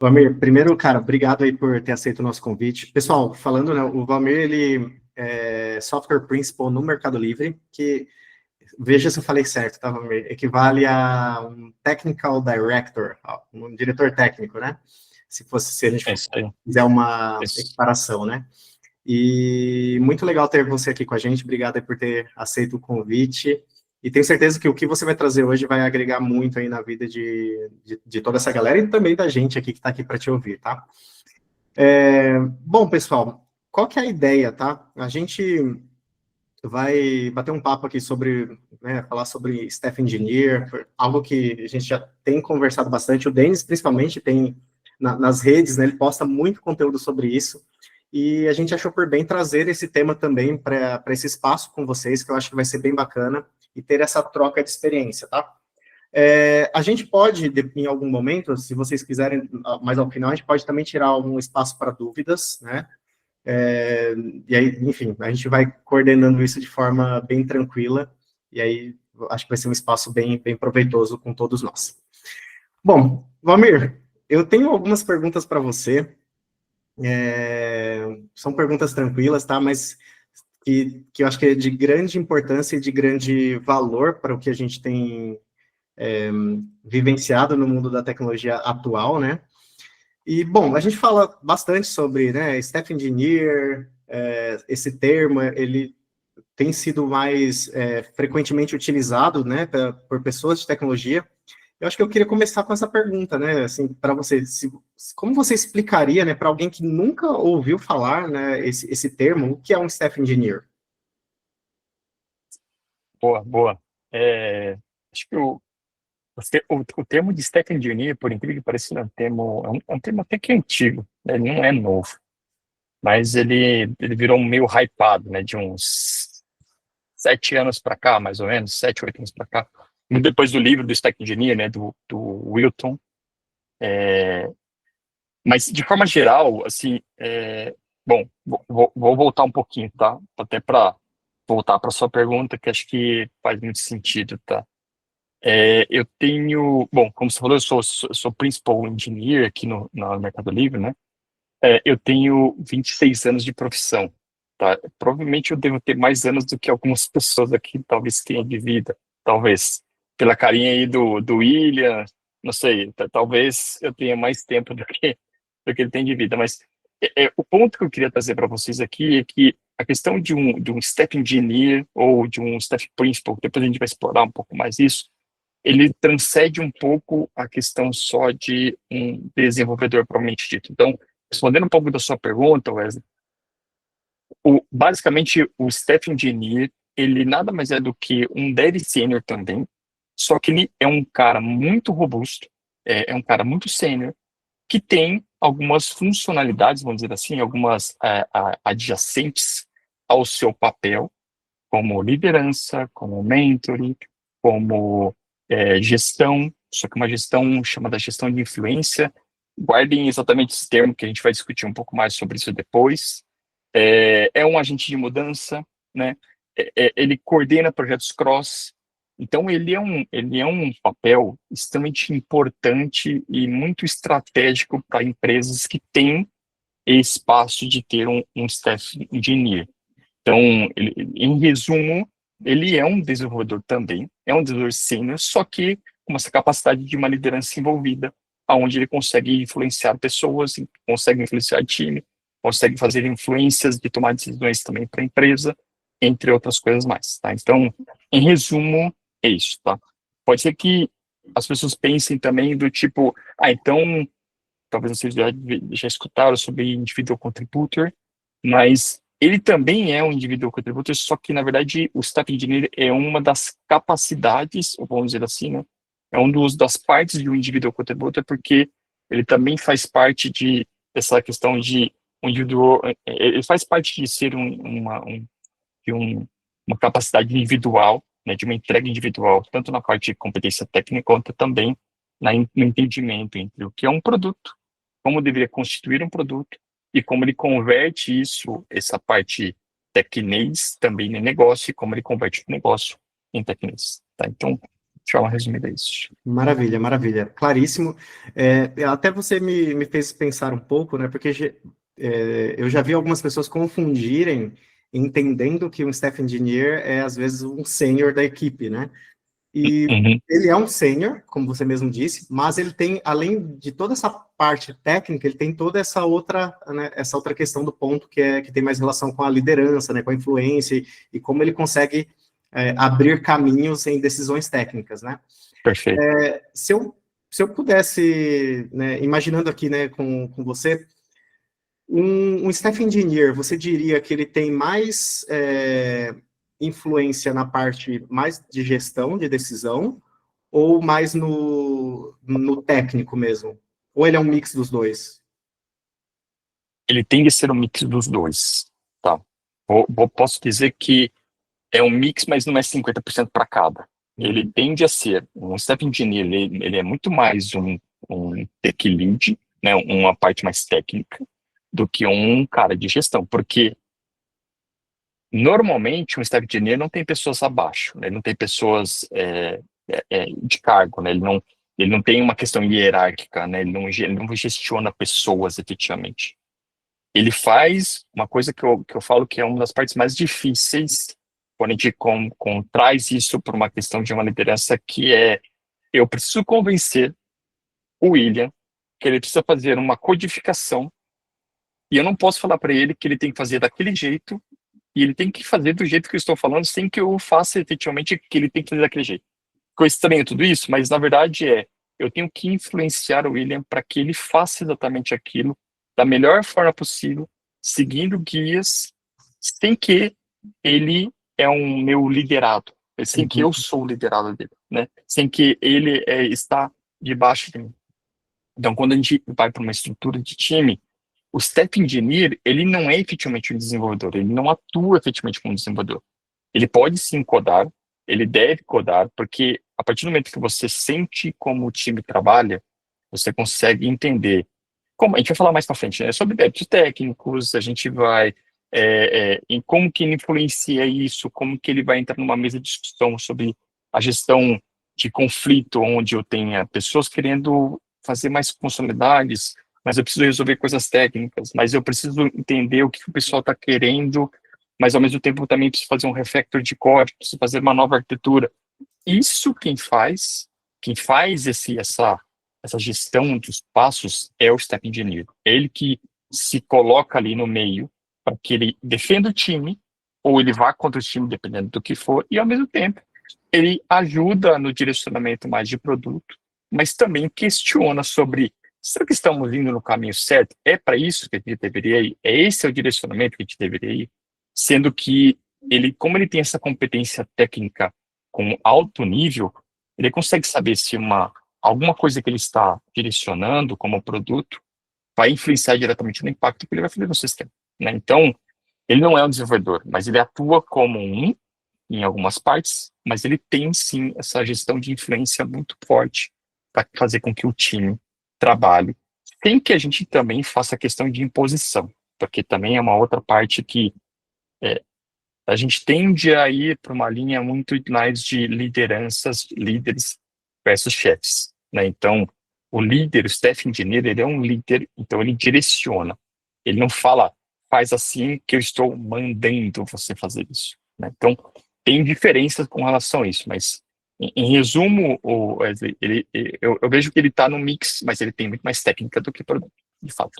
Valmir, primeiro, cara, obrigado aí por ter aceito o nosso convite. Pessoal, falando, né, o Valmir, ele é Software Principal no Mercado Livre, que, veja se eu falei certo, tá, Valmir? Equivale a um Technical Director, ó, um diretor técnico, né? Se a gente É isso aí. fizer uma Isso. equiparação, né? E muito legal ter você aqui com a gente, obrigado aí por ter aceito o convite. E tenho certeza que o que você vai trazer hoje vai agregar muito aí na vida de toda essa galera e também da gente aqui que está aqui para te ouvir, tá? Bom, pessoal, qual que é a ideia, tá? A gente vai bater um papo aqui sobre, né, falar sobre Staff Engineer, algo que a gente já tem conversado bastante. O Denis, principalmente, tem nas redes, né, ele posta muito conteúdo sobre isso. E a gente achou por bem trazer esse tema também para esse espaço com vocês, que eu acho que vai ser bem bacana, e ter essa troca de experiência, tá? A gente pode, em algum momento, se vocês quiserem, mais ao final, a gente pode também tirar algum espaço para dúvidas, né? E aí, enfim, a gente vai coordenando isso de forma bem tranquila, e aí acho que vai ser um espaço bem proveitoso com todos nós. Bom, Valmir, eu tenho algumas perguntas para você, são perguntas tranquilas, tá? Mas que eu acho que é de grande importância e de grande valor para o que a gente tem vivenciado no mundo da tecnologia atual, né? E, bom, a gente fala bastante sobre, né, Staff Engineer, esse termo, ele tem sido mais frequentemente utilizado, né, por pessoas de tecnologia. Eu acho que eu queria começar com essa pergunta, né, assim, para você, como você explicaria, né, para alguém que nunca ouviu falar, né, esse termo, o que é um Staff Engineer? Boa, boa. É, acho que o termo de Stack Engineer, por incrível que pareça, é um termo até que antigo, né? Ele não é novo, mas ele virou meio hypado, né? De uns 7 anos para cá, mais ou menos, 7, 8 anos para cá. E depois do livro do Stack Engineer, né? Do Wilton. Mas, de forma geral, assim, bom, vou voltar um pouquinho, tá? Até para voltar para sua pergunta, que acho que faz muito sentido, tá? Eu tenho, bom, como você falou, eu sou Principal Engineer aqui no Mercado Livre, né? Eu tenho 26 anos de profissão, tá? Provavelmente eu devo ter mais anos do que algumas pessoas aqui talvez tenham de vida, talvez. Pela carinha aí do William, não sei, talvez eu tenha mais tempo do que ele tem de vida, mas o ponto que eu queria trazer para vocês aqui é que a questão de um Staff Engineer ou de um Staff Principal, depois a gente vai explorar um pouco mais isso, ele transcende um pouco a questão só de um desenvolvedor propriamente dito. Então, respondendo um pouco da sua pergunta, Wesley, basicamente o Staff Engineer, ele nada mais é do que um Dev Senior também, só que ele é um cara muito robusto, é um cara muito sênior, que tem algumas funcionalidades, vamos dizer assim, algumas adjacentes ao seu papel, como liderança, como mentoring, como gestão, só que uma gestão chamada gestão de influência. Guardem exatamente esse termo, que a gente vai discutir um pouco mais sobre isso depois. É um agente de mudança, né? Ele coordena projetos cross. Então, ele é um papel extremamente importante e muito estratégico para empresas que têm espaço de ter um staff engineer. Então, em resumo, ele é um desenvolvedor também, é um desenvolvedor sênior, só que com essa capacidade de uma liderança envolvida, onde ele consegue influenciar pessoas, consegue influenciar time, consegue fazer influências de tomar decisões também para a empresa, entre outras coisas mais, tá? Então, em resumo, é isso, tá? Pode ser que as pessoas pensem também do tipo, então, talvez vocês já escutaram sobre individual contributor, mas ele também é um individual contributor, só que, na verdade, o staff engineer é uma das capacidades, ou vamos dizer assim, né? É um das partes de um individual contributor, porque ele também faz parte dessa questão de um individual, ele faz parte de ser de uma capacidade individual, né, de uma entrega individual, tanto na parte de competência técnica, quanto também no entendimento entre o que é um produto, como deveria constituir um produto e como ele converte isso, essa parte tecnês também em negócio e como ele converte o negócio em tecnês, tá? Então, de forma resumida, é isso. Maravilha, maravilha. Claríssimo. Até você me fez pensar um pouco, né? Porque eu já vi algumas pessoas confundirem, entendendo que um staff engineer é, às vezes, um sênior da equipe, né? E Uhum. ele é um sênior, como você mesmo disse, mas ele tem, além de toda essa parte técnica, ele tem toda essa outra, né, essa outra questão do ponto que tem mais relação com a liderança, né, com a influência e como ele consegue abrir caminhos em decisões técnicas, né? Perfeito. Se eu pudesse, né, imaginando aqui, né, com você, um staff engineer, você diria que ele tem mais influência na parte mais de gestão, de decisão, ou mais no técnico mesmo? Ou ele é um mix dos dois? Ele tem que ser um mix dos dois, tá? Posso dizer que é um mix, mas não é 50% para cada. Ele Uhum. tende a ser, um staff engineer, ele é muito mais um tech lead, né, uma parte mais técnica, do que um cara de gestão, porque normalmente um staff engineer não tem pessoas abaixo, né, ele não tem pessoas de cargo, né, ele não tem uma questão hierárquica, né, ele não gestiona pessoas efetivamente. Ele faz uma coisa que eu falo que é uma das partes mais difíceis quando a gente traz isso para uma questão de uma liderança, que é: eu preciso convencer o William que ele precisa fazer uma codificação e eu não posso falar para ele que ele tem que fazer daquele jeito e ele tem que fazer do jeito que eu estou falando sem que eu faça efetivamente que ele tem que fazer daquele jeito. Ficou estranho tudo isso, mas na verdade eu tenho que influenciar o William para que ele faça exatamente aquilo da melhor forma possível, seguindo guias, sem que ele é um meu liderado, sem que Uhum. eu sou o liderado dele, né? Sem que ele está debaixo de mim. Então, quando a gente vai para uma estrutura de time, o staff engineer, ele não é efetivamente um desenvolvedor, ele não atua efetivamente como desenvolvedor. Ele pode sim codar, ele deve codar, porque a partir do momento que você sente como o time trabalha, você consegue entender. Como a gente vai falar mais para frente, né, sobre débitos técnicos, a gente vai em como que ele influencia isso, como que ele vai entrar numa mesa de discussão sobre a gestão de conflito, onde eu tenha pessoas querendo fazer mais funcionalidades, mas eu preciso resolver coisas técnicas, mas eu preciso entender o que o pessoal está querendo, mas ao mesmo tempo também preciso fazer um refactor de código, preciso fazer uma nova arquitetura. Isso quem faz essa gestão dos passos é o Step Engineer. É ele que se coloca ali no meio para que ele defenda o time, ou ele vá contra o time, dependendo do que for, e ao mesmo tempo ele ajuda no direcionamento mais de produto, mas também questiona sobre: será que estamos indo no caminho certo? É para isso que a gente deveria ir? É esse o direcionamento que a gente deveria ir? Sendo que ele, como ele tem essa competência técnica com alto nível, ele consegue saber se alguma coisa que ele está direcionando como produto vai influenciar diretamente no impacto que ele vai fazer no sistema, né? Então, ele não é um desenvolvedor, mas ele atua como em algumas partes, mas ele tem sim essa gestão de influência muito forte para fazer com que o time trabalhe, sem que a gente também faça questão de imposição, porque também é uma outra parte que é, a gente tende a ir para uma linha muito mais de lideranças, líderes versus chefes, né? Então, o líder, o staff engineer, ele é um líder, então ele direciona. Ele não fala: faz assim que eu estou mandando você fazer isso, né? Então, tem diferenças com relação a isso, mas em resumo, eu vejo que ele está no mix, mas ele tem muito mais técnica do que produto, de fato.